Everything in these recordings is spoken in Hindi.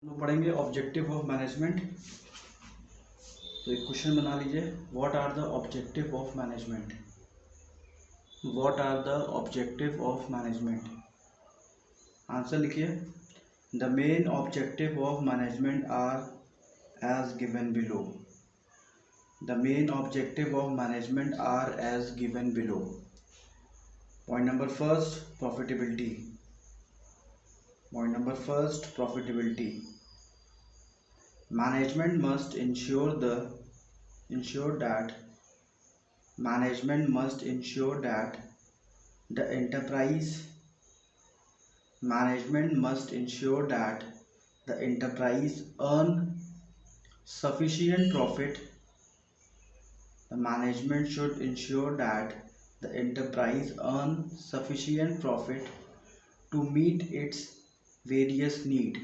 हम लोग पढ़ेंगे ऑब्जेक्टिव ऑफ मैनेजमेंट। तो एक क्वेश्चन बना लीजिए, what are the objective of management. What are the objective of management. Answer लिखिए, the main objective of management are as given below. The main objective of management are as given below. Point number first, profitability. Point number first, profitability. Management must ensure that the enterprise earn sufficient profit. The management should ensure that the enterprise earn sufficient profit to meet its various need.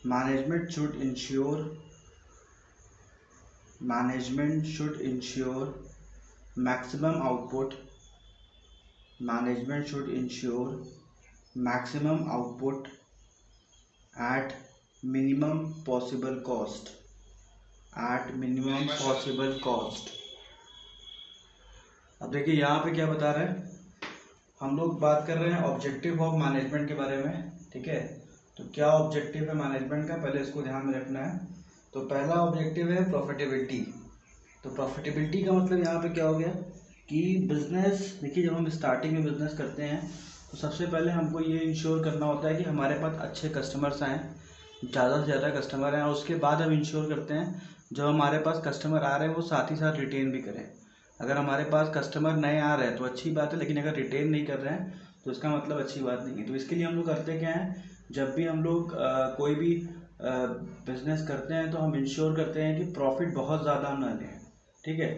Management should ensure maximum output. Management should ensure maximum output at minimum possible cost. अब देखिए यहाँ पे क्या बता रहे हैं, हम लोग बात कर रहे हैं ऑब्जेक्टिव ऑफ मैनेजमेंट के बारे में। ठीक है, तो क्या ऑब्जेक्टिव है मैनेजमेंट का, पहले इसको ध्यान में रखना है। तो पहला ऑब्जेक्टिव है प्रॉफिटेबिलिटी। तो प्रॉफिटेबिलिटी का मतलब यहाँ पे क्या हो गया कि बिजनेस, देखिए जब हम स्टार्टिंग में बिजनेस करते हैं तो सबसे पहले हमको ये इंश्योर करना होता है कि हमारे पास अच्छे कस्टमर्स आएँ, ज़्यादा से ज़्यादा कस्टमर आएँ। और उसके बाद हम इंश्योर करते हैं जो हमारे पास कस्टमर आ रहे हैं वो साथ ही साथ रिटेन भी करें। अगर हमारे पास कस्टमर नए आ रहे हैं तो अच्छी बात है, लेकिन अगर रिटेन नहीं कर रहे हैं तो इसका मतलब अच्छी बात नहीं है। तो इसके लिए हम लोग करते क्या हैं, जब भी हम लोग कोई भी बिजनेस करते हैं तो हम इंश्योर करते हैं कि प्रॉफिट बहुत ज़्यादा ना लें। ठीक है,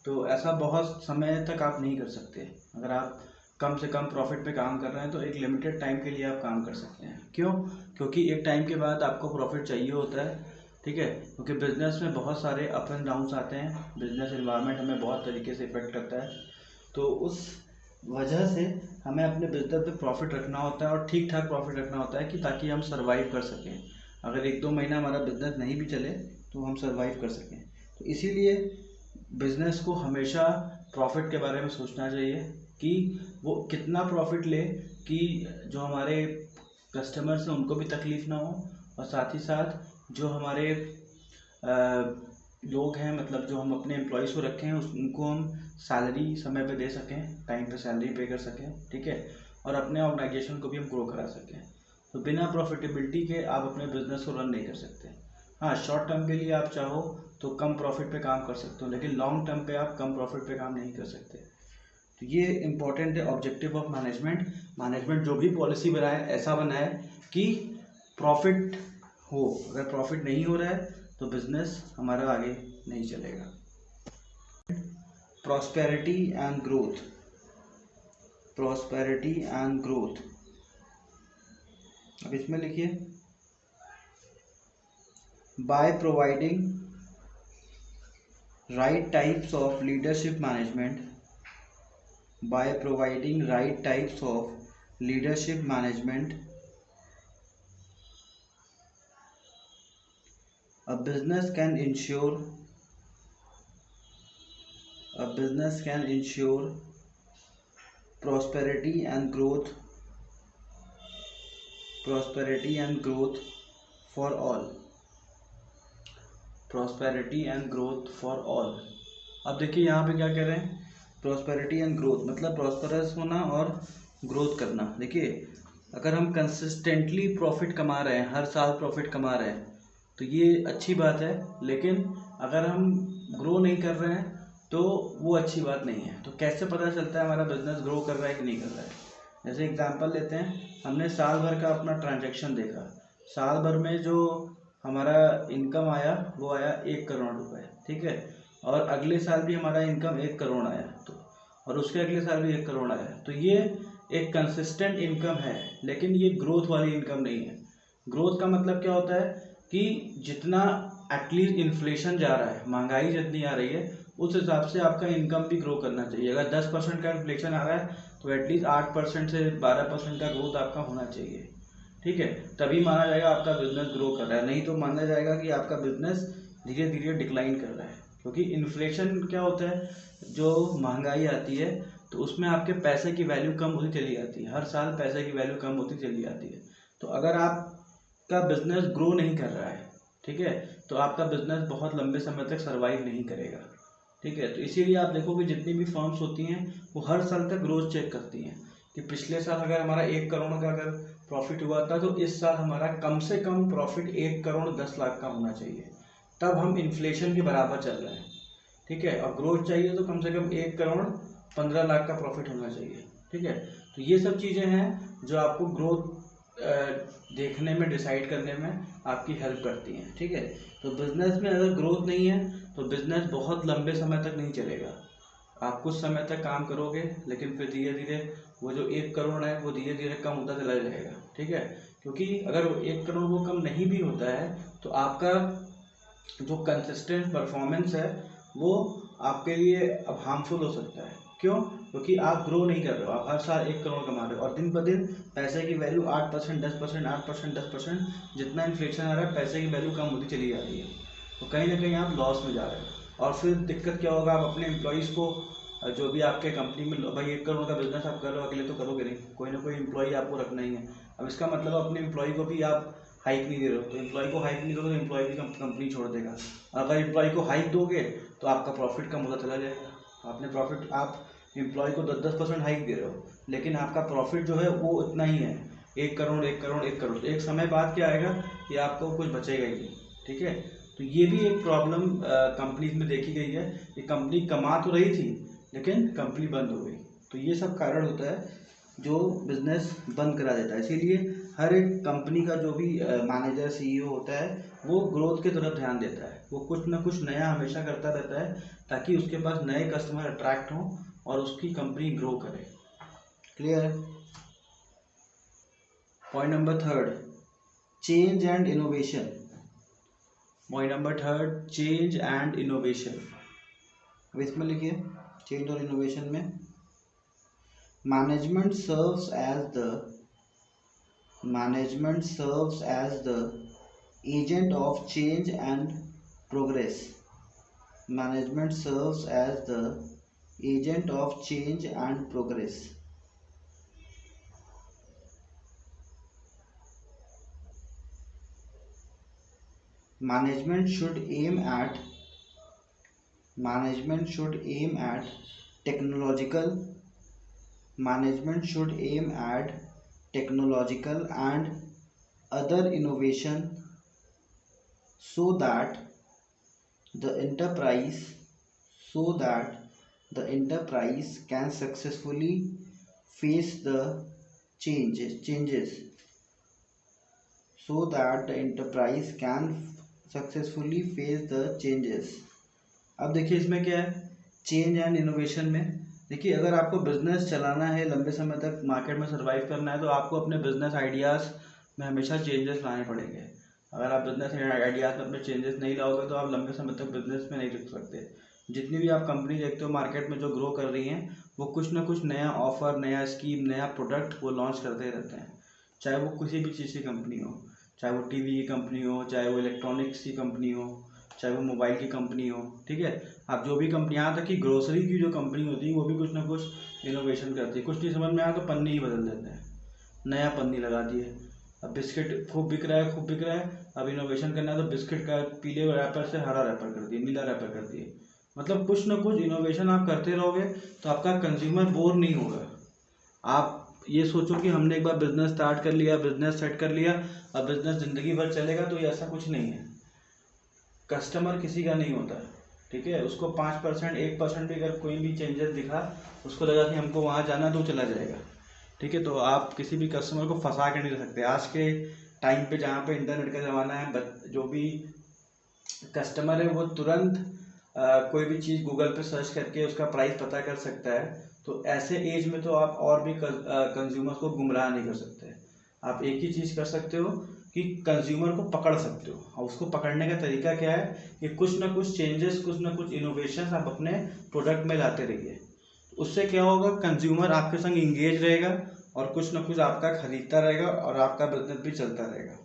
तो ऐसा बहुत समय तक आप नहीं कर सकते। अगर आप कम से कम प्रॉफिट पे काम कर रहे हैं तो एक लिमिटेड टाइम के लिए आप काम कर सकते हैं। क्यों? क्योंकि एक टाइम के बाद आपको प्रॉफिट चाहिए होता है। ठीक है, क्योंकि बिजनेस में बहुत सारे अप एंड डाउन्स आते हैं, बिजनेस एनवायरनमेंट हमें बहुत तरीके से इफेक्ट करता है। तो उस वजह से हमें अपने बिजनेस पे प्रॉफिट रखना होता है और ठीक ठाक प्रॉफिट रखना होता है कि ताकि हम सर्वाइव कर सकें। अगर 1-2 महीना हमारा बिजनेस नहीं भी चले तो हम सर्वाइव कर सकें। तो इसीलिए बिजनेस को हमेशा प्रॉफिट के बारे में सोचना चाहिए कि वो कितना प्रॉफिट ले कि जो हमारे कस्टमर्स हैं उनको भी तकलीफ़ ना हो, और साथ ही साथ जो हमारे लोग हैं, मतलब जो हम अपने एम्प्लॉयज़ को रखे हैं उनको हम सैलरी समय पे दे सकें, टाइम पे सैलरी पे कर सकें। ठीक है, और अपने ऑर्गेनाइजेशन को भी हम ग्रो करा सकें। तो बिना प्रॉफिटेबिलिटी के आप अपने बिजनेस को रन नहीं कर सकते। हाँ, शॉर्ट टर्म के लिए आप चाहो तो कम प्रॉफिट पे काम कर सकते हो, लेकिन लॉन्ग टर्म पे आप कम प्रॉफिट पे काम नहीं कर सकते। तो ये इम्पोर्टेंट है ऑब्जेक्टिव ऑफ मैनेजमेंट। मैनेजमेंट जो भी पॉलिसी बनाए ऐसा बनाए कि प्रॉफिट हो। अगर प्रॉफिट नहीं हो रहा है तो बिजनेस हमारा आगे नहीं चलेगा। Prosperity and growth. अब इसमें लिखिए, by providing right types of leadership management, a business can ensure prosperity and growth for all. अब देखिए यहाँ पे क्या कह रहे हैं, प्रॉस्पेरिटी एंड ग्रोथ मतलब प्रॉस्परस होना और ग्रोथ करना। देखिए अगर हम कंसिस्टेंटली प्रॉफिट कमा रहे हैं, हर साल प्रॉफिट कमा रहे हैं, तो ये अच्छी बात है। लेकिन अगर हम ग्रो नहीं कर रहे हैं तो वो अच्छी बात नहीं है। तो कैसे पता चलता है हमारा बिजनेस ग्रो कर रहा है कि नहीं कर रहा है? जैसे एग्जांपल लेते हैं, हमने साल भर का अपना ट्रांजैक्शन देखा, साल भर में जो हमारा इनकम आया वो आया 1 करोड़ रुपए। ठीक है, और अगले साल भी हमारा इनकम 1 करोड़ आया, तो और उसके अगले साल भी 1 करोड़ आया। तो ये एक कंसिस्टेंट इनकम है, लेकिन ये ग्रोथ वाली इनकम नहीं है। ग्रोथ का मतलब क्या होता है कि जितना एटलीस्ट इन्फ्लेशन जा रहा है, महंगाई जितनी आ रही है, उस हिसाब से आपका इनकम भी ग्रो करना चाहिए। अगर 10% का इन्फ्लेशन आ रहा है तो एटलीस्ट 8% से 12% का ग्रोथ आपका होना चाहिए, ठीक है, तभी माना जाएगा आपका बिजनेस ग्रो कर रहा है। नहीं तो माना जाएगा कि आपका बिजनेस धीरे धीरे डिक्लाइन कर रहा है। क्योंकि इन्फ्लेशन क्या होता है, जो महंगाई आती है तो उसमें आपके पैसे की वैल्यू कम होती चली जाती है, हर साल पैसे की वैल्यू कम होती चली जाती है। तो अगर आपका बिजनेस ग्रो नहीं कर रहा है, ठीक है, तो आपका बिजनेस बहुत लंबे समय तक सर्वाइव नहीं करेगा, ठीक है। तो इसीलिए आप देखोगे जितनी भी फर्म्स होती हैं वो हर साल का ग्रोथ चेक करती हैं कि पिछले साल अगर हमारा 1 करोड़ का अगर प्रॉफिट हुआ था तो इस साल हमारा कम से कम प्रॉफिट 1 करोड़ 10 लाख का होना चाहिए, तब हम इन्फ्लेशन के बराबर चल रहे हैं, ठीक है। और ग्रोथ चाहिए तो कम से कम 1 करोड़ 15 लाख का प्रॉफिट होना चाहिए, ठीक है। तो ये सब चीज़ें हैं जो आपको ग्रोथ देखने में, डिसाइड करने में आपकी हेल्प करती हैं, ठीक है। तो बिजनेस में अगर ग्रोथ नहीं है तो बिजनेस बहुत लंबे समय तक नहीं चलेगा। आप कुछ समय तक काम करोगे लेकिन फिर धीरे धीरे वो जो 1 करोड़ है वो धीरे धीरे कम होता चला जाएगा, ठीक है। क्योंकि अगर 1 करोड़ वो कम नहीं भी होता है तो आपका जो कंसिस्टेंट परफॉर्मेंस है वो आपके लिए अब हार्मफुल हो सकता है। क्यों? क्योंकि आप ग्रो नहीं कर रहे हो, आप हर साल 1 करोड़ कमा रहे हो और दिन ब दिन पैसे की वैल्यू 8%, 10%, 8%, 10%, जितना इन्फ्लेशन आ रहा है पैसे की वैल्यू कम होती चली जा रही है। तो कहीं ना कहीं आप लॉस में जा रहे हो। और फिर दिक्कत क्या होगा, आप अपने एम्प्लॉयज़ को, जो भी आपके कंपनी में, भाई 1 करोड़ का बिजनेस आप कर रहे हो, अकेले तो करोगे नहीं, कोई ना कोई एम्प्लॉय आपको रखना ही है। अब इसका मतलब अपने एम्प्लॉय को भी आप हाइक नहीं दे रहे हो, तो एम्प्लॉय को हाइक नहीं दोगे तो एम्प्लॉय भी कंपनी छोड़ देगा। अगर एम्प्लॉय को हाइक दोगे तो आपका प्रॉफिट कम होता चला जाएगा। आपने प्रॉफिट, आप एम्प्लॉय को 10% हाइक दे रहे हो लेकिन आपका प्रॉफिट जो है वो उतना ही है, 1 करोड़ 1 करोड़ 1 करोड़। तो एक समय बाद क्या आएगा कि आपको कुछ बचेगा ही नहीं, ठीक है। तो ये भी एक प्रॉब्लम कंपनीज में देखी गई है कि कंपनी कमा तो रही थी लेकिन कंपनी बंद हो गई। तो ये सब कारण होता है जो बिजनेस बंद करा देता है। इसीलिए हर एक कंपनी का जो भी मैनेजर, सीईओ होता है वो ग्रोथ की तरफ ध्यान देता है, वो कुछ ना कुछ नया हमेशा करता रहता है ताकि उसके पास नए कस्टमर अट्रैक्ट हों और उसकी कंपनी ग्रो करे। क्लियर है? Point number 3, change and innovation. Point number 3, change and innovation. अब इसमें लिखिए चेंज और इनोवेशन में, management serves as the agent of change and progress. Management serves as the agent of change and progress. Management should aim at technological and other innovation so that the enterprise can successfully face the changes. So that the enterprise can successfully face the changes. अब देखिए इसमें क्या है, चेंज एंड इनोवेशन में देखिए, अगर आपको बिजनेस चलाना है, लंबे समय तक मार्केट में सर्वाइव करना है तो आपको अपने बिजनेस आइडियाज़ में हमेशा चेंजेस लाने पड़ेंगे। अगर आप बिजनेस आइडियाज़ में अपने चेंजेस नहीं लाओगे तो आप लंबे समय तक बिजनेस में नहीं टिक सकते। जितनी भी आप कंपनी देखते हो मार्केट में जो ग्रो कर रही हैं वो कुछ ना कुछ नया ऑफर, नया स्कीम, नया प्रोडक्ट वो लॉन्च करते रहते हैं। चाहे वो किसी भी चीज़ की कंपनी हो, चाहे वो टीवी की कंपनी हो, चाहे वो इलेक्ट्रॉनिक्स की कंपनी हो, चाहे वो मोबाइल की कंपनी हो, ठीक है। आप जो भी कंपनी, यहाँ तक कि ग्रोसरी की जो कंपनी होती है वो भी कुछ ना कुछ इनोवेशन करती है। कुछ नहीं समझ में आया तो पन्नी ही बदल देते हैं, नया पन्नी लगा दिए। अब बिस्किट खूब बिक रहा है, अब इनोवेशन करना है तो बिस्किट का पीले रैपर से हरा रैपर कर दिए, नीला रैपर कर दिए। मतलब कुछ ना कुछ इनोवेशन आप करते रहोगे तो आपका कंज्यूमर बोर नहीं होगा। आप ये सोचो कि हमने एक बार बिजनेस स्टार्ट कर लिया, बिजनेस सेट कर लिया, अब बिजनेस ज़िंदगी भर चलेगा, तो ये ऐसा कुछ नहीं है। कस्टमर किसी का नहीं होता, ठीक है। उसको 5%, 1% भी अगर कोई भी चेंजेस दिखा, उसको लगा कि हमको वहाँ जाना, तो चला जाएगा, ठीक है। तो आप किसी भी कस्टमर को फंसा के नहीं रख सकते। आज के टाइम पे जहाँ पे इंटरनेट का ज़माना है, जो भी कस्टमर है वो तुरंत कोई भी चीज़ गूगल पे सर्च करके उसका प्राइस पता कर सकता है। तो ऐसे एज में तो आप और भी कंज्यूमर्स को गुमराह नहीं कर सकते। आप एक ही चीज़ कर सकते हो कि कंज्यूमर को पकड़ सकते हो, और उसको पकड़ने का तरीका क्या है कि कुछ ना कुछ चेंजेस, कुछ ना कुछ इनोवेशन आप अपने प्रोडक्ट में लाते रहिए। उससे क्या होगा, कंज्यूमर आपके संग इंगेज रहेगा और कुछ ना कुछ आपका खरीदता रहेगा और आपका बिजनेस भी चलता रहेगा।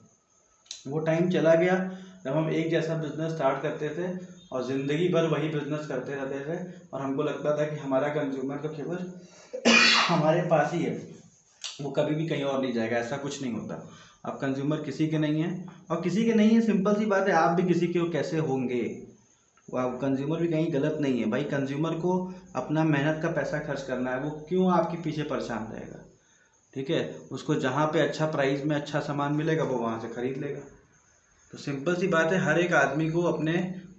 वो टाइम चला गया जब हम एक जैसा बिजनेस स्टार्ट करते थे और ज़िंदगी भर वही बिजनेस करते रहते थे और हमको लगता था कि हमारा कंज्यूमर तो केवल हमारे पास ही है, वो कभी भी कहीं और नहीं जाएगा। ऐसा कुछ नहीं होता। अब कंज्यूमर किसी के नहीं है और किसी के नहीं है, सिंपल सी बात है, आप भी किसी के कैसे होंगे। वो कंज्यूमर भी कहीं गलत नहीं है भाई। कंज्यूमर को अपना मेहनत का पैसा खर्च करना है, वो क्यों आपके पीछे परेशान रहेगा, ठीक है। उसको जहाँ पे अच्छा प्राइस में अच्छा सामान मिलेगा वो वहाँ से खरीद लेगा। तो सिंपल सी बात है, हर एक आदमी को अपने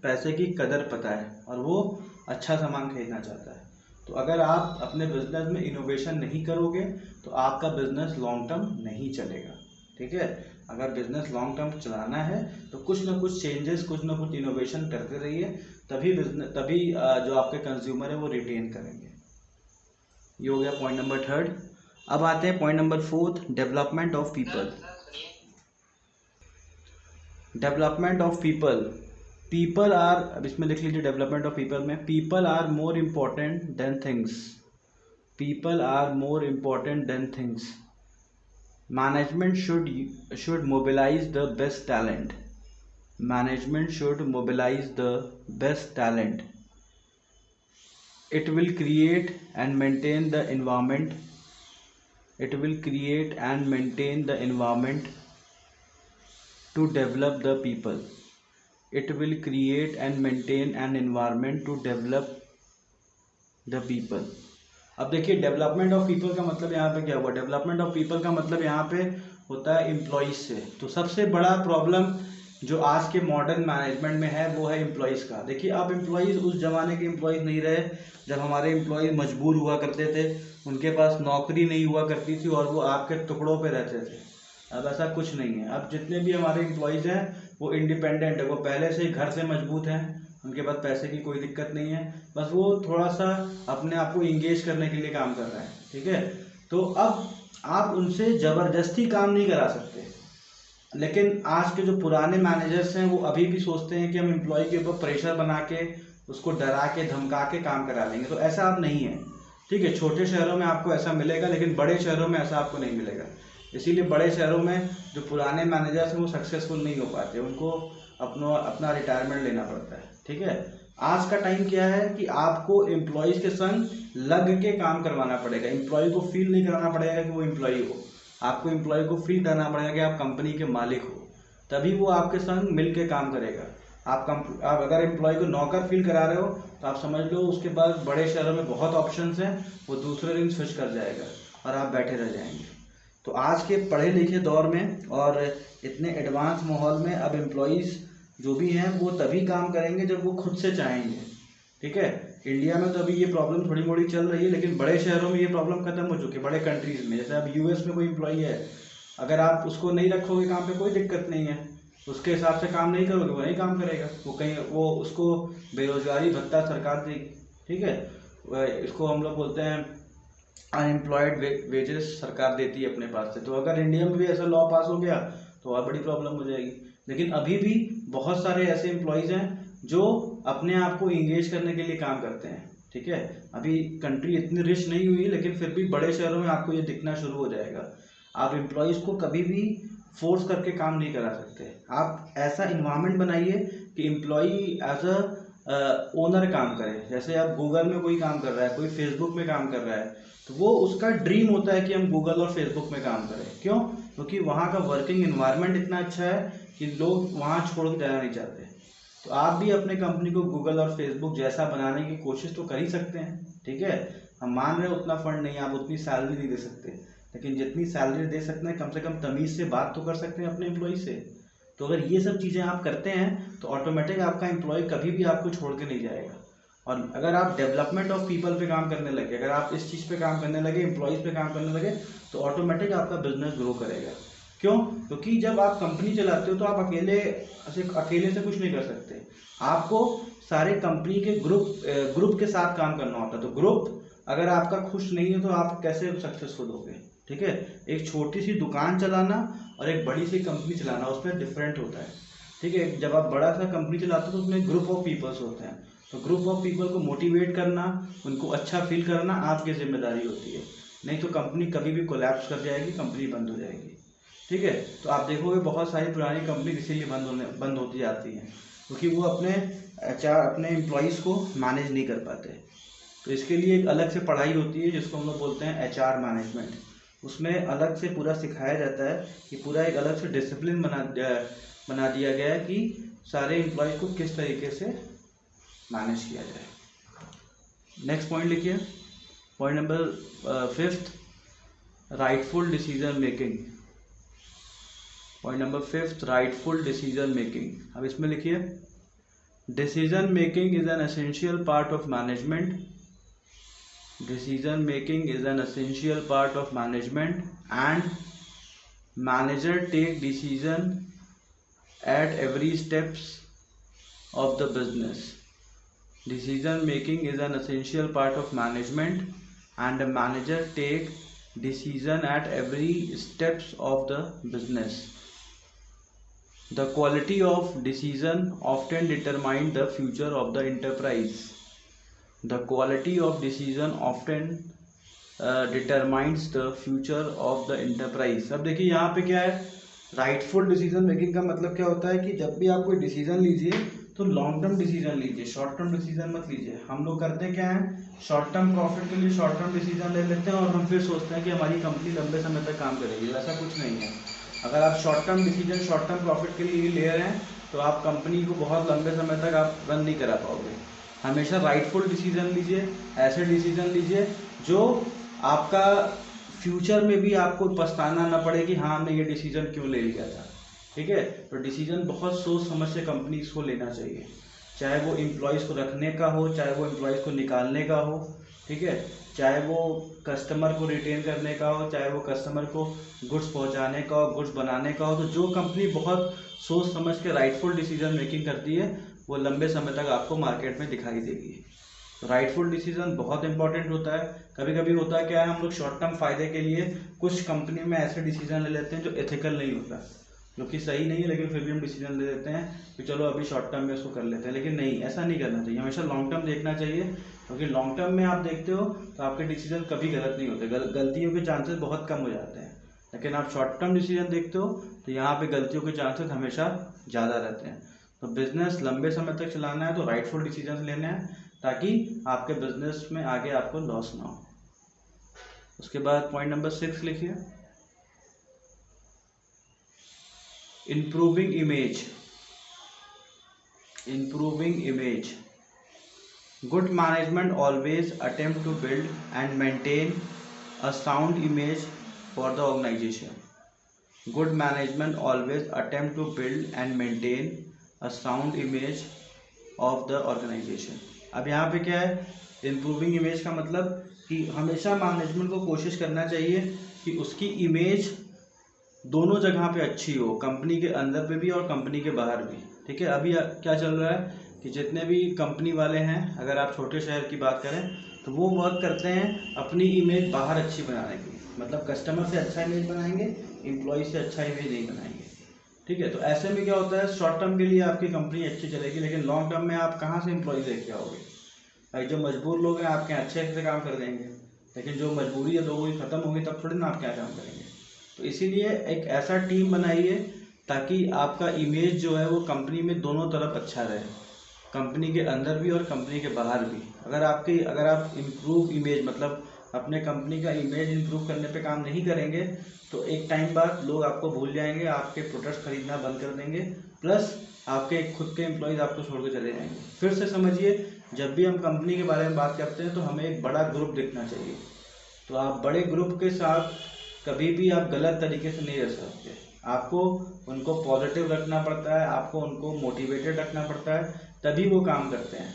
पैसे की कदर पता है और वो अच्छा सामान खरीदना चाहता है। तो अगर आप अपने बिजनेस में इनोवेशन नहीं करोगे तो आपका बिजनेस लॉन्ग टर्म नहीं चलेगा, ठीक है। अगर बिजनेस लॉन्ग टर्म चलाना है तो कुछ ना कुछ चेंजेस, कुछ ना कुछ इनोवेशन करते रहिए, तभी जो आपके कंज्यूमर है वो रिटेन करेंगे। ये हो गया पॉइंट नंबर 3। अब आते हैं point number 4, development of people. Development of people are, अब इसमें लिख लीजिए डेवलपमेंट ऑफ पीपल में, people are more important than things. People are more important than things. Management should mobilize the best talent. Management should mobilize the best talent. It will create and maintain the environment. It will create and maintain the environment to develop the people. It will create and maintain an environment to develop the people. अब देखिए डेवलपमेंट ऑफ पीपल का मतलब यहाँ पे क्या हुआ। डेवलपमेंट ऑफ पीपल का मतलब यहाँ पे होता है एम्प्लॉइज से। तो सबसे बड़ा प्रॉब्लम जो आज के मॉडर्न मैनेजमेंट में है वो है एम्प्लॉइज़ का। देखिए अब एम्प्लॉइज़ उस जमाने के एम्प्लॉइज़ नहीं रहे जब हमारे एम्प्लॉइज़ मजबूर हुआ करते थे, उनके पास नौकरी नहीं हुआ करती थी और वो आपके टुकड़ों पे रहते थे। अब ऐसा कुछ नहीं है। अब जितने भी हमारे एम्प्लॉइज़ हैं वो इंडिपेंडेंट है, वो पहले से ही घर से मजबूत हैं, उनके पास पैसे की कोई दिक्कत नहीं है, बस वो थोड़ा सा अपने आप को इंगेज करने के लिए काम कर रहा है, ठीक है। तो अब आप उनसे ज़बरदस्ती काम नहीं करा सकते। लेकिन आज के जो पुराने मैनेजर्स हैं वो अभी भी सोचते हैं कि हम एम्प्लॉय के ऊपर प्रेशर बना के, उसको डरा के धमका के काम करा लेंगे। तो ऐसा अब नहीं है, ठीक है। छोटे शहरों में आपको ऐसा मिलेगा लेकिन बड़े शहरों में ऐसा आपको नहीं मिलेगा। इसीलिए बड़े शहरों में जो पुराने मैनेजर्स हैं वो सक्सेसफुल नहीं हो पाते, उनको अपना रिटायरमेंट लेना पड़ता है, ठीक है। आज का टाइम क्या है कि आपको एम्प्लॉयज़ के संग लग के काम करवाना पड़ेगा। एम्प्लॉय को फील नहीं कराना पड़ेगा कि वो एम्प्लॉय हो, आपको एम्प्लॉय को फील कराना पड़ेगा कि आप कंपनी के मालिक हो, तभी वो आपके संग मिल के काम करेगा। आप अगर एम्प्लॉय को नौकर फील करा रहे हो तो आप समझ लो उसके पास बड़े शहरों में बहुत ऑप्शंस हैं, वो दूसरे दिन स्विच कर जाएगा और आप बैठे रह जाएंगे। तो आज के पढ़े लिखे दौर में और इतने एडवांस माहौल में अब एम्प्लॉयज़ जो भी हैं वो तभी काम करेंगे जब वो खुद से चाहेंगे, ठीक है। इंडिया में तो अभी ये प्रॉब्लम थोड़ी मोड़ी चल रही है, लेकिन बड़े शहरों में ये प्रॉब्लम खत्म हो चुकी है। बड़े कंट्रीज़ में, जैसे अब यूएस में कोई एम्प्लॉई है, अगर आप उसको नहीं रखोगे काम पे कोई दिक्कत नहीं है, उसके हिसाब से काम नहीं करोगे वो नहीं काम करेगा, वो उसको बेरोजगारी भत्ता सरकार देगी, ठीक है। इसको हम लोग बोलते हैं अनएम्प्लॉयड वेजेस सरकार देती है अपने पास से। तो अगर इंडिया में भी ऐसा लॉ पास हो गया तो और बड़ी प्रॉब्लम हो जाएगी। लेकिन अभी भी बहुत सारे ऐसे एम्प्लॉयज़ हैं जो अपने आप को इंगेज करने के लिए काम करते हैं, ठीक है। अभी कंट्री इतनी रिच नहीं हुई लेकिन फिर भी बड़े शहरों में आपको ये दिखना शुरू हो जाएगा। आप एम्प्लॉयज़ को कभी भी फोर्स करके काम नहीं करा सकते। आप ऐसा इन्वायरमेंट बनाइए कि एम्प्लॉई एज अ ओनर काम करे। जैसे आप गूगल में कोई काम कर रहा है, कोई फेसबुक में काम कर रहा है, तो वो उसका ड्रीम होता है कि हम गूगल और फेसबुक में काम करें। क्यों? क्योंकि वहाँ का वर्किंग इन्वायरमेंट इतना अच्छा है कि लोग वहाँ छोड़ के जाना नहीं चाहते। तो आप भी अपने कंपनी को गूगल और फेसबुक जैसा बनाने की कोशिश तो कर ही सकते हैं, ठीक है। हम मान रहे हैं उतना फंड नहीं, आप उतनी सैलरी नहीं दे सकते, लेकिन जितनी सैलरी दे सकते हैं कम से कम तमीज़ से बात तो कर सकते हैं अपने एम्प्लॉय से। तो अगर ये सब चीज़ें आप करते हैं तो ऑटोमेटिक आपका एम्प्लॉय कभी भी आपको छोड़ के नहीं जाएगा। और अगर आप डेवलपमेंट ऑफ पीपल पे काम करने लगे, अगर आप इस चीज़ पे काम करने लगे, एम्प्लॉयज़ पे काम करने लगे, तो ऑटोमेटिक आपका बिजनेस ग्रो करेगा। क्यों? क्योंकि जब आप कंपनी चलाते हो तो आप अकेले से कुछ नहीं कर सकते, आपको सारे कंपनी के ग्रुप के साथ काम करना होता है। तो ग्रुप अगर आपका खुश नहीं है तो आप कैसे सक्सेसफुल होगे, ठीक है। एक छोटी सी दुकान चलाना और एक बड़ी सी कंपनी चलाना उसमें डिफरेंट होता है, ठीक है। जब आप बड़ा सा कंपनी चलाते हो तो उसमें ग्रुप ऑफ पीपल्स होते हैं, तो ग्रुप ऑफ पीपल को मोटिवेट करना, उनको अच्छा फील कराना आपकी जिम्मेदारी होती है, नहीं तो कंपनी कभी भी कोलैप्स कर जाएगी, कंपनी बंद हो जाएगी। ठीक है, तो आप देखोगे बहुत सारी पुरानी कंपनी इसीलिए बंद होती जाती हैं, क्योंकि वो अपने एम्प्लॉयज़ को मैनेज नहीं कर पाते। तो इसके लिए एक अलग से पढ़ाई होती है जिसको हम लोग बोलते हैं HR मैनेजमेंट। उसमें अलग से पूरा सिखाया जाता है कि पूरा एक अलग से डिसिप्लिन बना दिया गया है कि सारे एम्प्लॉय को किस तरीके से मैनेज किया जाए। नेक्स्ट पॉइंट लिखिए, point number 5, rightful decision making. Point number 5, rightful decision making. अब इसमें लिखिए, decision making is an essential part of management. Decision making is an essential part of management, and manager take decision at every steps of the business. Decision making is an essential part of management, and a manager take decision at every steps of the business. The quality of decision often determine the future of the enterprise. The quality of decision often determines the future of the enterprise. अब देखिए यहाँ पे क्या है, राइटफुल डिसीजन मेकिंग का मतलब क्या होता है कि जब भी आप कोई डिसीजन लीजिए तो लॉन्ग टर्म डिसीजन लीजिए, शॉर्ट टर्म डिसीजन मत लीजिए। हम लोग करते क्या है, शॉर्ट टर्म प्रॉफिट के लिए शॉर्ट टर्म डिसीजन ले लेते हैं और हम फिर सोचते हैं कि हमारी कंपनी लंबे समय तक काम करेगी। ऐसा कुछ नहीं है। अगर आप short term decision short term profit के लिए ले रहे हैं तो आप कंपनी को बहुत लंबे समय तक आप रन नहीं करा पाओगे। हमेशा राइटफुल डिसीजन लीजिए, ऐसे डिसीजन लीजिए जो आपका फ्यूचर में भी आपको पछताना ना पड़े कि हाँ हमने ये डिसीजन क्यों ले लिया था। ठीक है, तो डिसीजन बहुत सोच समझ से कंपनीज को लेना चाहिए, चाहे वो एम्प्लॉयज़ को रखने का हो, चाहे वो एम्प्लॉयज़ को निकालने का हो। ठीक है, चाहे वो कस्टमर को रिटेन करने का हो, चाहे वो कस्टमर को गुड्स पहुंचाने का हो, गुड्स बनाने का हो। तो जो कंपनी बहुत सोच समझ के राइटफुल डिसीजन मेकिंग करती है वो लंबे समय तक आपको मार्केट में दिखाई देगी। तो राइटफुल डिसीजन बहुत इंपॉर्टेंट होता है। कभी कभी होता है क्या है, हम लोग शॉर्ट टर्म फायदे के लिए कुछ कंपनी में ऐसे डिसीजन ले लेते हैं जो एथिकल नहीं होता, जो कि सही नहीं है, लेकिन फिर भी हम डिसीजन ले लेते हैं कि चलो अभी शॉर्ट टर्म में इसको कर लेते हैं। लेकिन नहीं, ऐसा नहीं करना चाहिए, हमेशा लॉन्ग टर्म देखना चाहिए, क्योंकि लॉन्ग टर्म में आप देखते हो तो आपके डिसीजन कभी गलत नहीं होते, गलतियों के चांसेस बहुत कम हो जाते हैं। लेकिन आप शॉर्ट टर्म डिसीजन देखते हो तो यहाँ पे गलतियों के चांसेस हमेशा ज़्यादा रहते हैं। तो बिजनेस लंबे समय तक चलाना है तो राइटफुल डिसीजन लेने हैं ताकि आपके बिजनेस में आगे आपको लॉस ना हो। उसके बाद पॉइंट नंबर 6 लिखिए, improving image. Good management always attempt to build and maintain a sound image for the organization. Good management always attempt to build and maintain a sound image of the organization. अब यहाँ पे क्या है, इम्प्रूविंग इमेज का मतलब कि हमेशा मैनेजमेंट को कोशिश करना चाहिए कि उसकी इमेज दोनों जगह पे अच्छी हो, कंपनी के अंदर पे भी और कंपनी के बाहर भी। ठीक है, अभी क्या चल रहा है कि जितने भी कंपनी वाले हैं, अगर आप छोटे शहर की बात करें तो वो वर्क करते हैं अपनी इमेज बाहर अच्छी बनाने की, मतलब कस्टमर से अच्छा इमेज बनाएंगे, एम्प्लॉय से अच्छा इमेज नहीं बनाएंगे। ठीक है, तो ऐसे में क्या होता है, शॉर्ट टर्म के लिए आपकी कंपनी अच्छी चलेगी, लेकिन लॉन्ग टर्म में आप कहाँ से एम्प्लॉय लेके आओगे भाई? जो मजबूर लोग हैं आपके अच्छे से काम कर देंगे, लेकिन जो मजबूरी है लोगों की ख़त्म होगी तब थोड़ी ना आप क्या काम करेंगे। तो इसीलिए एक ऐसा टीम बनाइए ताकि आपका इमेज जो है वो कंपनी में दोनों तरफ अच्छा रहे, कंपनी के अंदर भी और कंपनी के बाहर भी। अगर आप इम्प्रूव इमेज मतलब अपने कंपनी का इमेज इम्प्रूव करने पे काम नहीं करेंगे तो एक टाइम बाद लोग आपको भूल जाएंगे, आपके प्रोडक्ट्स खरीदना बंद कर देंगे, प्लस आपके खुद के एम्प्लॉयज़ आपको छोड़ के चले जाएंगे। फिर से समझिए, जब भी हम कंपनी के बारे में बात करते हैं तो हमें एक बड़ा ग्रुप दिखना चाहिए। तो आप बड़े ग्रुप के साथ कभी भी आप गलत तरीके से नहीं रह सकते, आपको उनको पॉजिटिव रखना पड़ता है, आपको उनको मोटिवेटेड रखना पड़ता है, तभी वो काम करते हैं।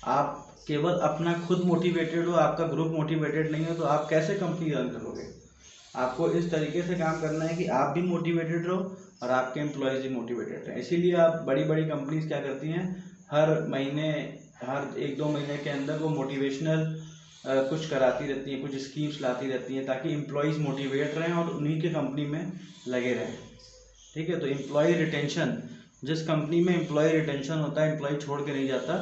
आप केवल अपना खुद मोटिवेटेड हो, आपका ग्रुप मोटिवेटेड नहीं हो तो आप कैसे कंपनी रन करोगे? आपको इस तरीके से काम करना है कि आप भी मोटिवेटेड रहो और आपके एम्प्लॉयज़ भी मोटिवेटेड रहें। इसीलिए आप बड़ी बड़ी कंपनीज क्या करती हैं, हर महीने हर 1-2 महीने के अंदर वो मोटिवेशनल कुछ कराती रहती हैं, कुछ स्कीम्स लाती रहती हैं ताकि एम्प्लॉयज़ मोटिवेट रहें और उन्हीं के कंपनी में लगे रहें। ठीक है, तो एम्प्लॉय रिटेंशन, जिस कंपनी में एम्प्लॉय रिटेंशन होता है, एम्प्लॉय छोड़ के नहीं जाता,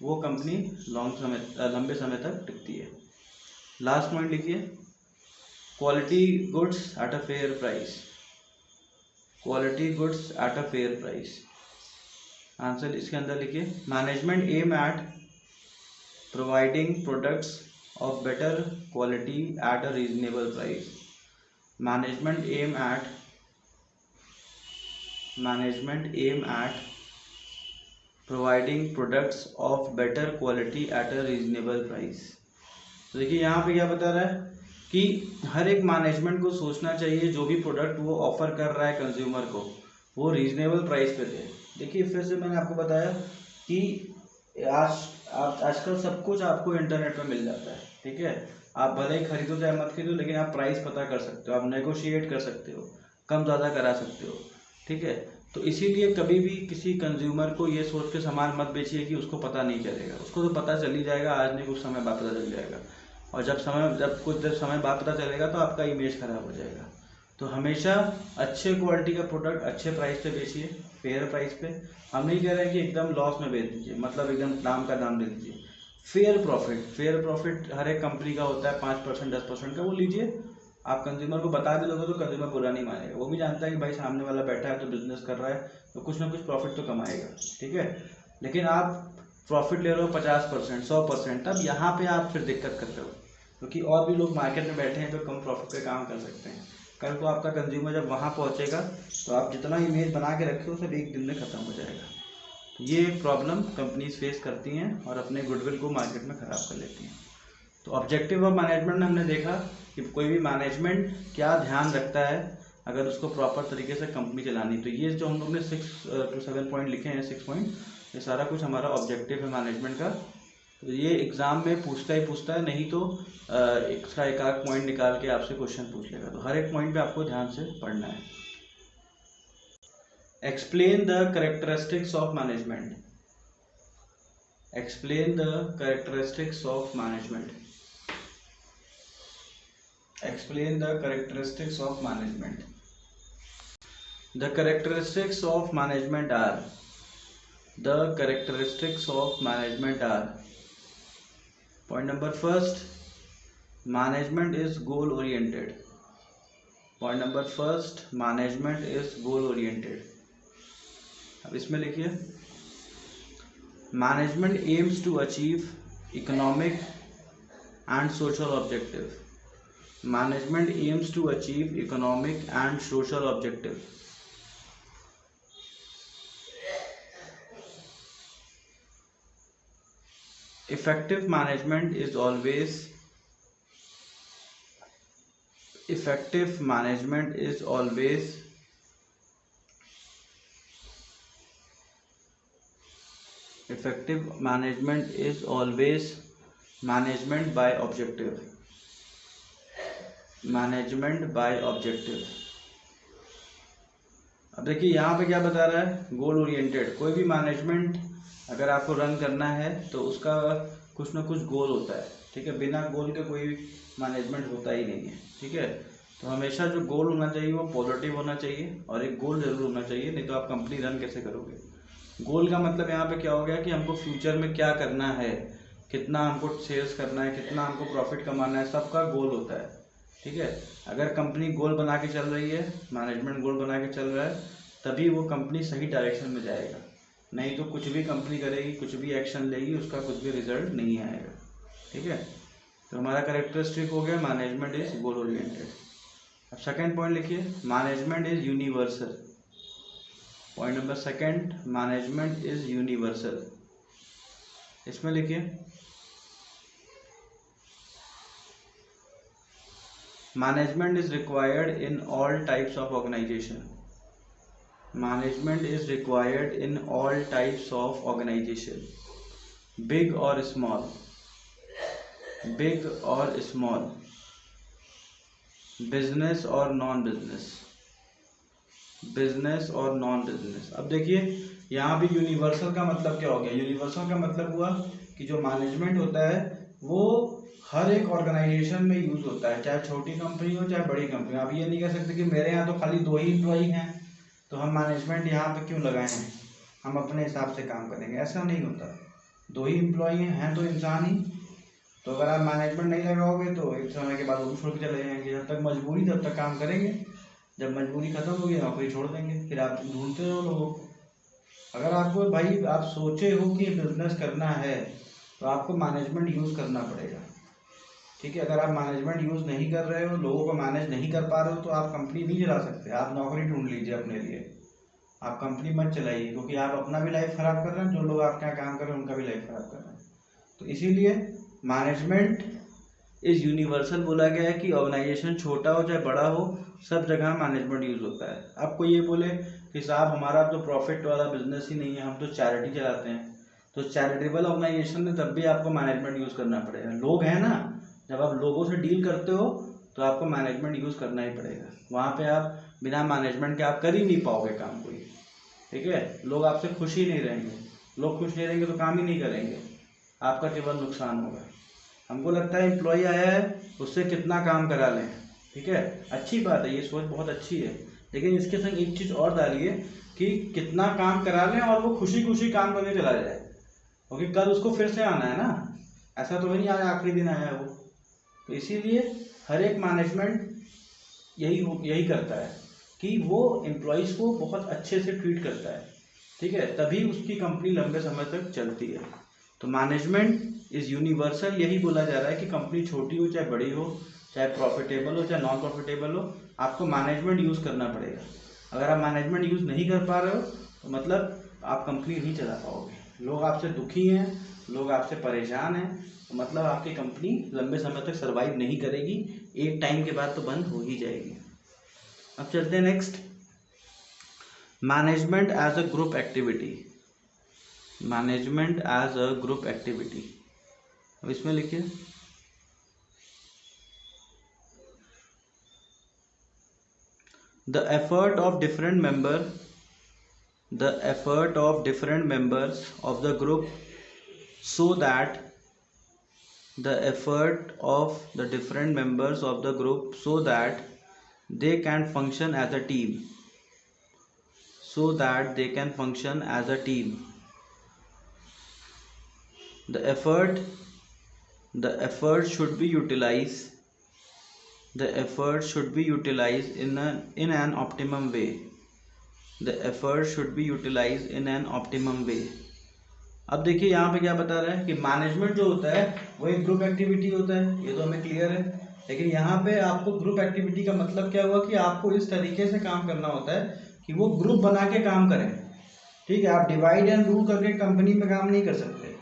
वो कंपनी लंबे समय तक टिकती है। लास्ट पॉइंट लिखिए, quality goods at a fair price. Quality goods at a fair price. Answer इसके अंदर लिखिए, management aim at providing products of better quality at a reasonable price. Management aim at providing products of better quality at a reasonable price. तो देखिए यहाँ पे क्या बता रहा है कि हर एक मैनेजमेंट को सोचना चाहिए जो भी प्रोडक्ट वो ऑफर कर रहा है कंज्यूमर को वो रीजनेबल प्राइस पे दे। देखिए फिर से मैंने आपको बताया कि आजकल सब कुछ आपको इंटरनेट पे मिल जाता है, ठीक है। आप भले ही खरीदो चाहे मत खरीदो, लेकिन आप प्राइस पता कर सकते हो, आप नेगोशिएट कर सकते हो, कम ज़्यादा करा सकते हो, ठीक है। तो इसीलिए कभी भी किसी कंज्यूमर को ये सोच के सामान मत बेचिए कि उसको पता नहीं चलेगा। उसको तो पता चल ही जाएगा, आज नहीं कुछ समय बाद पता चल जाएगा, और जब कुछ देर समय बाद पता चलेगा तो आपका इमेज खराब हो जाएगा। तो हमेशा अच्छे क्वालिटी का प्रोडक्ट अच्छे प्राइस पे बेचिए, फेयर प्राइस पे। हम नहीं कह रहे हैं कि एकदम लॉस में बेच दीजिए, मतलब एकदम दाम का दाम दे दीजिए। फेयर प्रॉफिट हर एक कंपनी का होता है, 5% 10% का, वो लीजिए। आप कंज्यूमर को बता भी दोगे तो कंज्यूमर बुरा नहीं मानेगा, वो भी जानता है कि भाई सामने वाला बैठा है तो बिजनेस कर रहा है तो कुछ ना कुछ प्रॉफिट तो कमाएगा, ठीक है। लेकिन आप प्रॉफिट ले रहे हो 50% 100%, तब यहाँ पे आप फिर दिक्कत करते हो, क्योंकि और भी लोग मार्केट में बैठे हैं जो कम प्रॉफिट पे काम कर सकते हैं। कल को आपका कंज्यूमर जब वहाँ पहुँचेगा तो आप जितना इमेज बना के रखे हो सब एक दिन में ख़त्म हो जाएगा। तो ये प्रॉब्लम कंपनीज फेस करती हैं और अपने गुडविल को मार्केट में ख़राब कर लेती हैं। तो ऑब्जेक्टिव ऑफ मैनेजमेंट में हमने देखा कि कोई भी मैनेजमेंट क्या ध्यान रखता है अगर उसको प्रॉपर तरीके से कंपनी चलानी। तो ये जो हम लोग ने 6 to 7 पॉइंट लिखे हैं, 6 पॉइंट, ये सारा कुछ हमारा ऑब्जेक्टिव है मैनेजमेंट का। तो ये एग्जाम में पूछता है, नहीं तो इसका एक आध पॉइंट निकाल के आपसे क्वेश्चन पूछ लेगा। तो हर एक पॉइंट पे आपको ध्यान से पढ़ना है। Explain the characteristics of management. Explain the characteristics of management. Explain the characteristics of management. The characteristics of management are. The characteristics of management are. Point number first, management is goal oriented. Point number first, management is goal oriented. अब इसमें लिखिए, management aims to achieve economic and social objective. Management aims to achieve economic and social objective. Effective management is always management by objective. Management by objective. अब देखिए यहाँ पे क्या बता रहा है, गोल ओरिएंटेड। कोई भी मैनेजमेंट अगर आपको रन करना है तो उसका कुछ ना कुछ गोल होता है, ठीक है। बिना गोल के कोई मैनेजमेंट होता ही नहीं है, ठीक है। तो हमेशा जो गोल होना चाहिए वो पॉजिटिव होना चाहिए, और एक गोल जरूर होना चाहिए, नहीं तो आप कंपनी रन कैसे करोगे। गोल का मतलब यहाँ पे क्या हो गया कि हमको फ्यूचर में क्या करना है, कितना हमको सेल्स करना है, कितना हमको प्रॉफिट कमाना है, सबका गोल होता है, ठीक है। अगर कंपनी गोल बना के चल रही है, मैनेजमेंट गोल बना के चल रहा है, तभी वो कंपनी सही डायरेक्शन में जाएगा। नहीं तो कुछ भी कंपनी करेगी, कुछ भी एक्शन लेगी, उसका कुछ भी रिजल्ट नहीं आएगा, ठीक है। तो हमारा कैरेक्टरिस्टिक हो गया मैनेजमेंट इज गोल ओरिएंटेड। अब सेकंड पॉइंट लिखिए, management is universal. Point number second, management is universal. इसमें लिखिए, management is required in all types of organization. Management is required in all types of organization, big or small, business or non-business, अब देखिए यहाँ भी यूनिवर्सल का मतलब क्या हो गया। यूनिवर्सल का मतलब हुआ कि जो मैनेजमेंट होता है वो हर एक ऑर्गेनाइजेशन में यूज होता है, चाहे छोटी कंपनी हो चाहे बड़ी कंपनी। आप ये नहीं कह सकते कि मेरे यहाँ तो खाली 2 ही एम्प्लॉई हैं तो हम मैनेजमेंट यहाँ पे क्यों लगाए हैं, हम अपने हिसाब से काम करेंगे, ऐसा नहीं होता। 2 ही एम्प्लॉई हैं तो इंसान ही। तो अगर आप मैनेजमेंट नहीं लगाओगे तो एक समय के बाद वो भी छोड़ के चले जाएंगे। जब तक मजबूरी तब तक काम करेंगे, जब मजबूरी खत्म होगी नौकरी छोड़ देंगे, फिर आप ढूंढते रहो लोगों को। अगर आपको भाई आप सोचे हो कि बिजनेस करना है तो आपको मैनेजमेंट यूज़ करना पड़ेगा, ठीक है। अगर आप मैनेजमेंट यूज़ नहीं कर रहे हो, लोगों को मैनेज नहीं कर पा रहे हो, तो आप कंपनी नहीं चला सकते। आप नौकरी ढूंढ लीजिए अपने लिए, आप कंपनी मत चलाइए, क्योंकि आप अपना भी लाइफ ख़राब कर रहे हैं, जो लोग आपके यहाँ काम कर रहे हैं उनका भी लाइफ ख़राब कर रहे हैं। तो इसीलिए मैनेजमेंट इज़ यूनिवर्सल बोला गया है कि ऑर्गेनाइजेशन छोटा हो चाहे बड़ा हो, सब जगह मैनेजमेंट यूज़ होता है। आपको ये बोले कि साहब हमारा तो प्रॉफिट वाला बिजनेस ही नहीं है, हम तो चैरिटी चलाते हैं, तो चैरिटेबल ऑर्गेनाइजेशन में तब भी आपको मैनेजमेंट यूज़ करना पड़ेगा। लोग हैं ना, जब आप लोगों से डील करते हो तो आपको मैनेजमेंट यूज़ करना ही पड़ेगा। वहाँ पे आप बिना मैनेजमेंट के आप कर ही नहीं पाओगे काम कोई, ठीक है। लोग आपसे खुश ही नहीं रहेंगे, लोग खुश नहीं रहेंगे तो काम ही नहीं करेंगे, आपका केवल नुकसान होगा। हमको लगता है एम्प्लॉय आया है उससे कितना काम करा लें, ठीक है, अच्छी बात है, ये सोच बहुत अच्छी है, लेकिन इसके संग एक चीज़ और डालिए कि कितना काम करा लें और वो खुशी खुशी काम करके चला जाए, क्योंकि कल उसको फिर से आना है ना, ऐसा तो नहीं आज आखिरी दिन आया है वो। तो इसीलिए हर एक मैनेजमेंट यही करता है कि वो एम्प्लॉयज़ को बहुत अच्छे से ट्रीट करता है, ठीक है, तभी उसकी कंपनी लंबे समय तक चलती है। तो मैनेजमेंट इज़ यूनिवर्सल, यही बोला जा रहा है कि कंपनी छोटी हो चाहे बड़ी हो, चाहे प्रॉफिटेबल हो चाहे नॉन प्रॉफिटेबल हो, आपको मैनेजमेंट यूज़ करना पड़ेगा। अगर आप मैनेजमेंट यूज़ नहीं कर पा रहे हो तो मतलब आप कंपनी नहीं चला पाओगे, लोग आपसे दुखी हैं, लोग आपसे परेशान हैं, तो मतलब आपकी कंपनी लंबे समय तक सर्वाइव नहीं करेगी, एक टाइम के बाद तो बंद हो ही जाएगी। अब चलते हैं next, management as a group activity. Management as a group activity, अब इसमें लिखिए the effort of different members of the group so that the effort of the different members of the group so that they can function as a team, the effort should be utilized in an optimum way. अब देखिए यहाँ पे क्या बता रहा है कि मैनेजमेंट जो होता है वो एक ग्रुप एक्टिविटी होता है, ये तो हमें क्लियर है। लेकिन यहाँ पे आपको ग्रुप एक्टिविटी का मतलब क्या हुआ कि आपको इस तरीके से काम करना होता है कि वो ग्रुप बना के काम करें, ठीक है। आप डिवाइड एंड रूल करके कंपनी में काम नहीं कर सकते।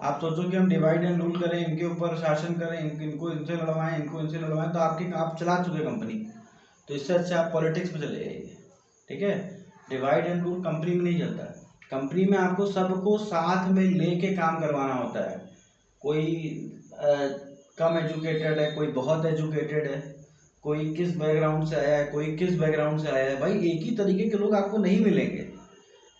आप सोचो कि हम डिवाइड एंड रूल करें, इनके ऊपर शासन करें, इनको इनसे लड़वाएं, इनको इनसे लड़वाएं, तो आप चला चुके कंपनी। तो इससे अच्छा आप पॉलिटिक्स में चले जाइए, ठीक है। डिवाइड एंड रूल कंपनी में नहीं चलता है। कंपनी में आपको सबको साथ में लेके काम करवाना होता है। कोई कम एजुकेटेड है, कोई बहुत एजुकेटेड है, कोई किस बैकग्राउंड से आया है, कोई किस बैकग्राउंड से आया है, भाई एक ही तरीके के लोग आपको नहीं मिलेंगे।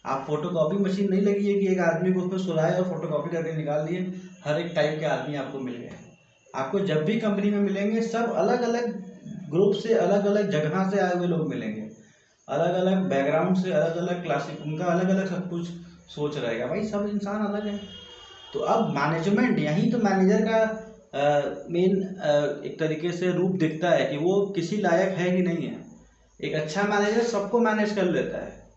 आप फोटोकॉपी मशीन नहीं लगी है कि एक आदमी को उसमें सुलाए और फोटोकॉपी करके निकाल दिए, हर एक टाइप के आदमी आपको मिल गए। आपको जब भी कंपनी में मिलेंगे सब अलग अलग ग्रुप से, अलग अलग जगह से आए हुए लोग मिलेंगे, अलग अलग बैकग्राउंड से, अलग अलग क्लासिक, उनका अलग अलग सब कुछ सोच रहेगा, भाई सब इंसान अलग है। तो अब मैनेजमेंट, यहीं तो मैनेजर का मेन एक तरीके से रूप दिखता है कि वो किसी लायक है कि नहीं है। एक अच्छा मैनेजर सबको मैनेज कर लेता है,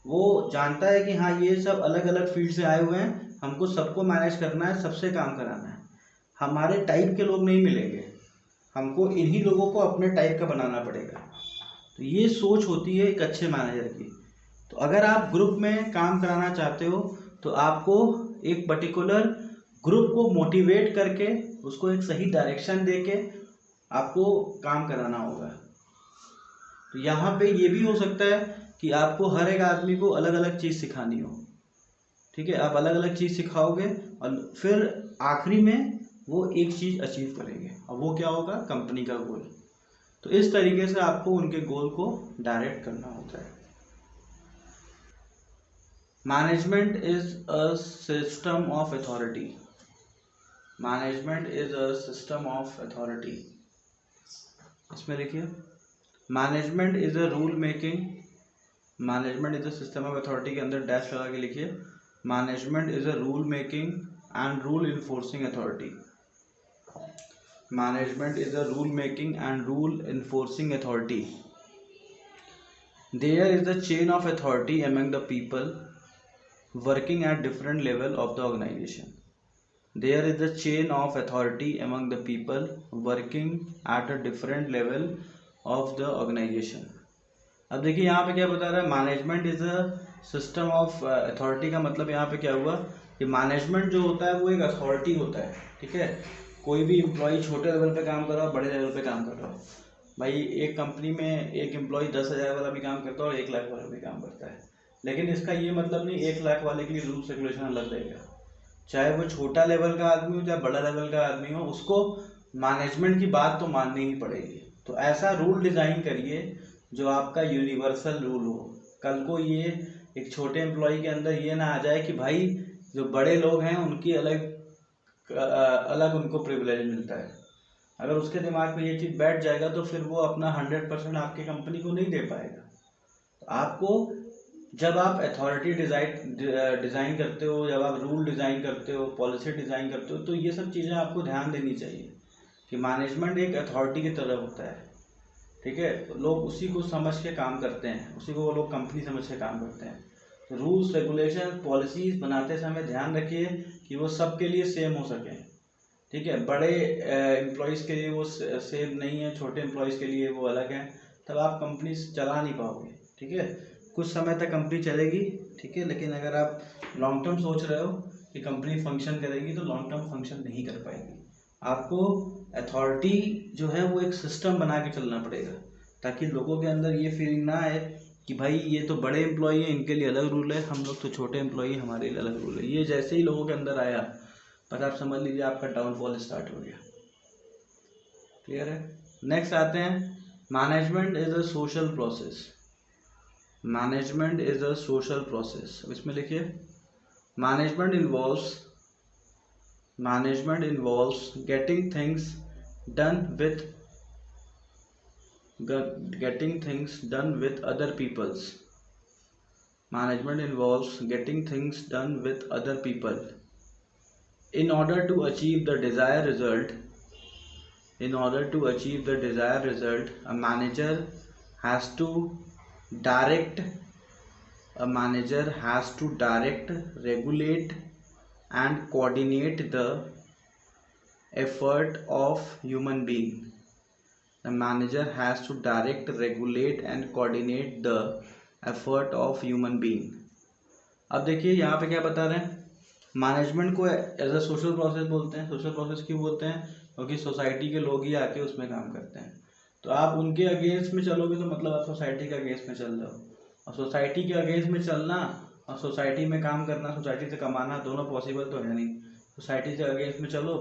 वो जानता है कि हाँ ये सब अलग अलग फील्ड से आए हुए हैं, हमको सबको मैनेज करना है, सबसे काम कराना है, हमारे टाइप के लोग नहीं मिलेंगे, हमको इन्हीं लोगों को अपने टाइप का बनाना पड़ेगा। तो ये सोच होती है एक अच्छे मैनेजर की। तो अगर आप ग्रुप में काम कराना चाहते हो तो आपको एक पर्टिकुलर ग्रुप को मोटिवेट करके उसको एक सही डायरेक्शन देके आपको काम कराना होगा। तो यहाँ पे ये भी हो सकता है कि आपको हर एक आदमी को अलग अलग चीज़ सिखानी हो, ठीक है। आप अलग अलग चीज़ सिखाओगे और फिर आखिरी में वो एक चीज़ अचीव करेंगे, और वो क्या होगा, कंपनी का गोल। तो इस तरीके से आपको उनके गोल को डायरेक्ट करना होता है। Management is a system of authority. Management is a system of authority, इसमें लिखिए management is a rule making, management is a system of authority के अंदर डैश लगा के लिखिए management is a rule making and rule enforcing authority. Management is a rule making and rule enforcing authority. There is a chain of authority among the people working at different level of the organization. There is a chain of authority among the people working at a different level of the organization. अब देखिए यहाँ पे क्या बता रहा है, management is a system of authority का मतलब यहाँ पे क्या हुआ कि मैनेजमेंट जो होता है वो एक अथॉरिटी होता है, ठीक है। कोई भी एम्प्लॉय छोटे लेवल पे काम कर रहा हो, बड़े लेवल पे काम कर रहा हो, भाई एक कंपनी में एक एम्प्लॉय 10,000 वाला भी काम करता है और 1 लाख वाला भी काम करता है, लेकिन इसका ये मतलब नहीं 1 लाख वाले के लिए रूल्स रेगुलेशन अलग रहेगा। चाहे वो छोटा लेवल का आदमी हो चाहे बड़ा लेवल का आदमी हो, उसको मैनेजमेंट की बात तो माननी ही पड़ेगी। तो ऐसा रूल डिज़ाइन करिए जो आपका यूनिवर्सल रूल हो। कल को ये एक छोटे एम्प्लॉय के अंदर ये ना आ जाए कि भाई जो बड़े लोग हैं उनकी अलग उनको प्रिविलेज मिलता है। अगर उसके दिमाग में ये चीज़ बैठ जाएगा तो फिर वो अपना 100% आपकी कंपनी को नहीं दे पाएगा। तो आपको जब आप अथॉरिटी डिज़ाइन करते हो, जब आप रूल डिज़ाइन करते हो, पॉलिसी डिज़ाइन करते हो, तो ये सब चीज़ें आपको ध्यान देनी चाहिए कि मैनेजमेंट एक अथॉरिटी की तरह होता है, ठीक है। तो लोग उसी को समझ के काम करते हैं, उसी को वो लोग कंपनी समझ के काम करते हैं। तो रूल्स रेगुलेशन पॉलिसीज बनाते समय ध्यान रखिए कि वो सबके लिए सेम हो सके, ठीक है। बड़े एम्प्लॉयज़ के लिए वो सेम नहीं है, छोटे एम्प्लॉयज़ के लिए वो अलग है, तब आप कंपनी चला नहीं पाओगे, ठीक है। कुछ समय तक कंपनी चलेगी, ठीक है, लेकिन अगर आप लॉन्ग टर्म सोच रहे हो कि कंपनी फंक्शन करेगी तो लॉन्ग टर्म फंक्शन नहीं कर पाएगी। आपको अथॉरिटी जो है वो एक सिस्टम बना के चलना पड़ेगा ताकि लोगों के अंदर ये फीलिंग ना आए कि भाई ये तो बड़े एम्प्लॉई हैं, इनके लिए अलग रूल है, हम लोग तो छोटे एम्प्लॉई हैं, हमारे लिए अलग रूल है। ये जैसे ही लोगों के अंदर आया बस आप समझ लीजिए आपका डाउनफॉल स्टार्ट हो गया। क्लियर है। नेक्स्ट आते हैं, management is a social process. Management is a social process. अब इसमें लिखिए, management involves getting things done with other peoples. Management involves getting things done with other people. In order to achieve the desired result, a manager has to direct, regulate, and coordinate the effort of human being. The manager has to direct, regulate, and coordinate the effort of human being. अब देखिए यहाँ पे क्या बता रहे हैं, मैनेजमेंट को एज अ सोशल प्रोसेस बोलते हैं। सोशल प्रोसेस क्यों बोलते हैं? क्योंकि सोसाइटी के लोग ही आके उसमें काम करते हैं। तो आप उनके अगेंस्ट में चलोगे तो मतलब आप सोसाइटी के अगेंस्ट में चल रहे हो, और सोसाइटी के अगेंस्ट में चलना और सोसाइटी में काम करना, सोसाइटी से कमाना, दोनों पॉसिबल तो है नहीं। सोसाइटी से अगेंस्ट में चलो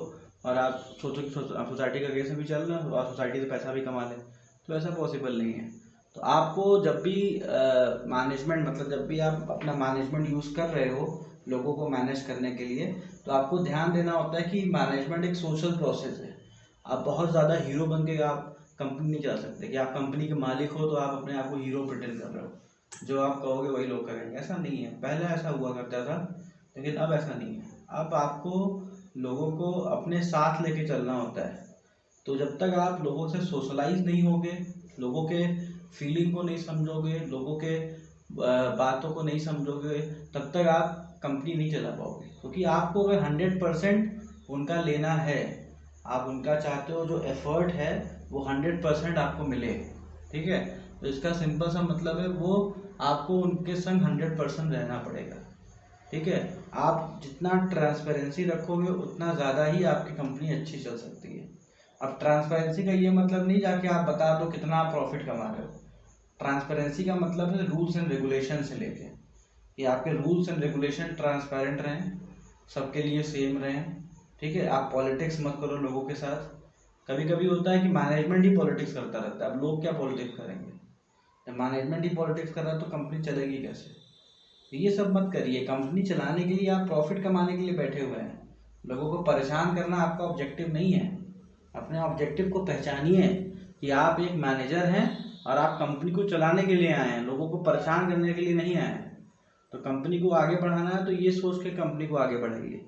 और आप सोचो कि आप सोसाइटी के अगेंस्ट में भी चल रहे हो और सोसाइटी से पैसा भी कमा लें, तो ऐसा पॉसिबल नहीं है। तो आपको जब भी मैनेजमेंट मतलब जब भी आप अपना मैनेजमेंट यूज़ कर रहे हो लोगों को मैनेज करने के लिए, तो आपको ध्यान देना होता है कि मैनेजमेंट एक सोशल प्रोसेस है। आप बहुत ज़्यादा हीरो बन के आप कंपनी नहीं चला सकते कि आप कंपनी के मालिक हो तो आप अपने आप को हीरो प्रिटेंड कर रहे हो, जो आप कहोगे वही लोग करेंगे, ऐसा नहीं है। पहले ऐसा हुआ करता था लेकिन अब ऐसा नहीं है। अब आपको लोगों को अपने साथ लेके चलना होता है। तो जब तक आप लोगों से सोशलाइज नहीं होगे, लोगों के फीलिंग को नहीं समझोगे, लोगों के बातों को नहीं समझोगे, तब तक आप कंपनी नहीं चला पाओगे। क्योंकि आपको अगर 100% उनका लेना है, आप उनका चाहते हो जो एफर्ट है वो 100% आपको मिले, ठीक है। तो इसका सिंपल सा मतलब है वो आपको उनके संग 100% रहना पड़ेगा, ठीक है। आप जितना ट्रांसपेरेंसी रखोगे उतना ज़्यादा ही आपकी कंपनी अच्छी चल सकती है। अब ट्रांसपेरेंसी का ये मतलब नहीं जाके आप बता दो कितना आप प्रॉफिट कमा रहे हो। ट्रांसपेरेंसी का मतलब है रूल्स एंड रेगुलेशन से लेके कि आपके रूल्स एंड रेगुलेशन ट्रांसपेरेंट रहें, सबके लिए सेम रहें, ठीक है। आप पॉलिटिक्स मत करो लोगों के साथ। कभी कभी होता है कि मैनेजमेंट ही पॉलिटिक्स करता रहता है, अब लोग क्या पॉलिटिक्स करेंगे? जब मैनेजमेंट ही पॉलिटिक्स कर रहा है तो कंपनी चलेगी कैसे? तो ये सब मत करिए। कंपनी चलाने के लिए आप प्रॉफिट कमाने के लिए बैठे हुए हैं, लोगों को परेशान करना आपका ऑब्जेक्टिव नहीं है। अपने ऑब्जेक्टिव को पहचानिए कि आप एक मैनेजर हैं और आप कंपनी को चलाने के लिए आए हैं, लोगों को परेशान करने के लिए नहीं आए हैं। तो कंपनी को आगे बढ़ाना है तो ये सोच के कंपनी को आगे बढ़ाइए,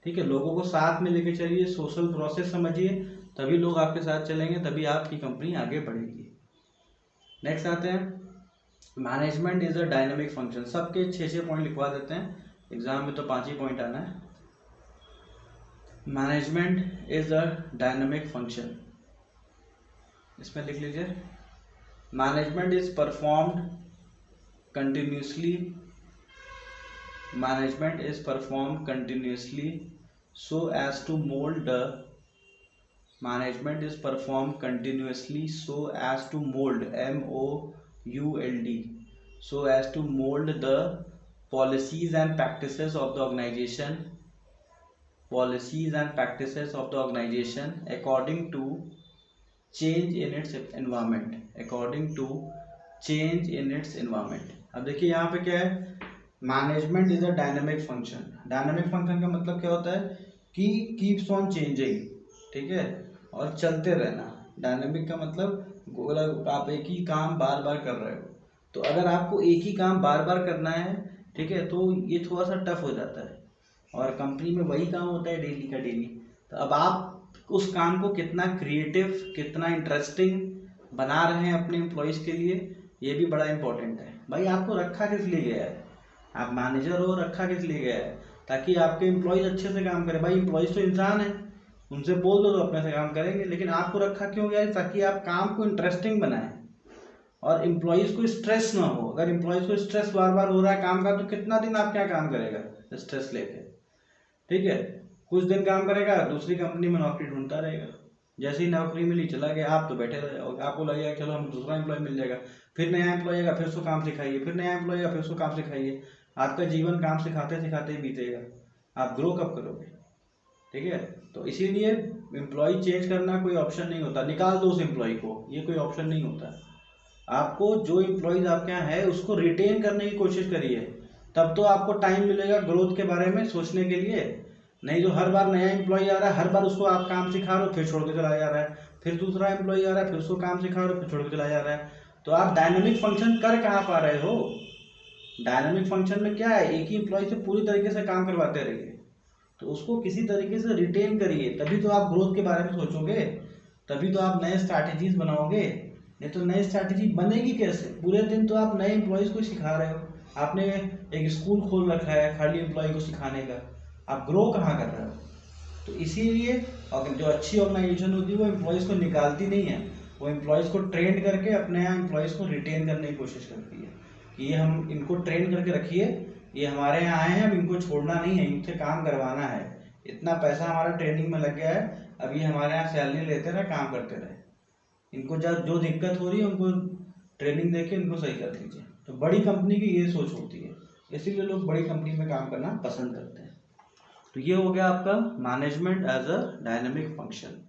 ठीक है। लोगों को साथ में लेके चलिए, सोशल प्रोसेस समझिए, तभी लोग आपके साथ चलेंगे, तभी आपकी कंपनी आगे बढ़ेगी। नेक्स्ट आते हैं, management is a dynamic function. सबके 6-6 पॉइंट लिखवा देते हैं, एग्जाम में तो 5 ही पॉइंट आना है। Management is a dynamic function, इसमें लिख लीजिए, management is performed continuously, management is performed continuously so as to mold the management is performed continuously so as to mold MOULD so as to mold the policies and practices of the organization according to change in its environment अब देखिए यहाँ पे क्या है, management is a dynamic function. Dynamic function का मतलब क्या होता है कि कीप्स ऑन चेंजिंग, ठीक है, और चलते रहना। डायनामिक का मतलब अगर आप एक ही काम बार बार कर रहे हो, तो अगर आपको एक ही काम बार बार करना है, ठीक है, तो ये थोड़ा सा टफ हो जाता है, और कंपनी में वही काम होता है डेली का डेली। तो अब आप उस काम को कितना क्रिएटिव, कितना इंटरेस्टिंग बना रहे हैं अपने एम्प्लॉयज़ के लिए, ये भी बड़ा इंपॉर्टेंट है। भाई आपको रखा किस लिए गया है, आप मैनेजर हो, रखा किस लिए गया है, ताकि आपके एम्प्लॉयज़ अच्छे से काम करें। भाई एम्प्लॉयज़ तो इंसान है, उनसे बोल दो तो अपने से काम करेंगे, लेकिन आपको रखा क्यों गया है, ताकि आप काम को इंटरेस्टिंग बनाएं और एम्प्लॉयज़ को स्ट्रेस ना हो। अगर एम्प्लॉयज़ को स्ट्रेस बार बार हो रहा है काम का, तो कितना दिन आप क्या काम करेगा स्ट्रेस लेके, ठीक है। कुछ दिन काम करेगा, दूसरी कंपनी में नौकरी ढूंढता रहेगा, जैसे ही नौकरी मिली चला गया, आप तो बैठे रह जाओगे। आपको लगेगा चलो हम दूसरा एम्प्लॉय मिल जाएगा, फिर नया एम्प्लॉय आएगा, फिर उसको काम सिखाइए, फिर नया एम्प्लॉय आएगा, फिर उसको काम सिखाइए। आपका जीवन काम सिखाते सिखाते ही बीतेगा, आप ग्रो कब करोगे, ठीक है। तो इसीलिए एम्प्लॉय चेंज करना कोई ऑप्शन नहीं होता, निकाल दो उस एम्प्लॉय को, ये कोई ऑप्शन नहीं होता। आपको जो एम्प्लॉयज आपके यहाँ है उसको रिटेन करने की कोशिश करिए, तब तो आपको टाइम मिलेगा ग्रोथ के बारे में सोचने के लिए। नहीं जो हर बार नया एम्प्लॉय आ रहा है, हर बार उसको आप काम सिखा रहे हो, फिर छोड़ के चला जा रहा है, फिर दूसरा एम्प्लॉय आ रहा है, फिर उसको काम सिखा रहे हो, फिर छोड़ के चला जा रहा है, तो आप डायनामिक फंक्शन कर कहाँ पा रहे हो। डायनामिक फंक्शन में क्या है, एक ही एम्प्लॉय से पूरी तरीके से काम करवाते रहिए, तो उसको किसी तरीके से रिटेन करिए, तभी तो आप ग्रोथ के बारे में सोचोगे, तभी तो आप नए स्ट्रैटेजीज बनाओगे। नहीं तो नई स्ट्रैटेजी बनेगी कैसे, पूरे दिन तो आप नए एम्प्लॉयज़ को सिखा रहे हो, आपने एक स्कूल खोल रखा है खाली एम्प्लॉय को सिखाने का, आप ग्रो कहाँ कर रहे हो। तो इसीलिए अगर जो अच्छी ऑर्गेनाइजेशन होती है वो एम्प्लॉयज़ को निकालती नहीं है, वो एम्प्लॉयज़ को ट्रेन करके अपने यहाँ एम्प्लॉयज़ को रिटेन करने की कोशिश करती है कि ये हम इनको ट्रेन करके रखिए, ये हमारे यहाँ आए हैं, अब इनको छोड़ना नहीं है, इनसे काम करवाना है, इतना पैसा हमारा ट्रेनिंग में लग गया है, अब ये हमारे यहाँ सैलरी लेते रहे, काम करते रहे, इनको जब जो दिक्कत हो रही है उनको ट्रेनिंग देके इनको सही कर दीजिए। तो बड़ी कंपनी की ये सोच होती है, इसीलिए लोग बड़ी कंपनी में काम करना पसंद करते हैं। तो ये हो गया आपका management as a dynamic function.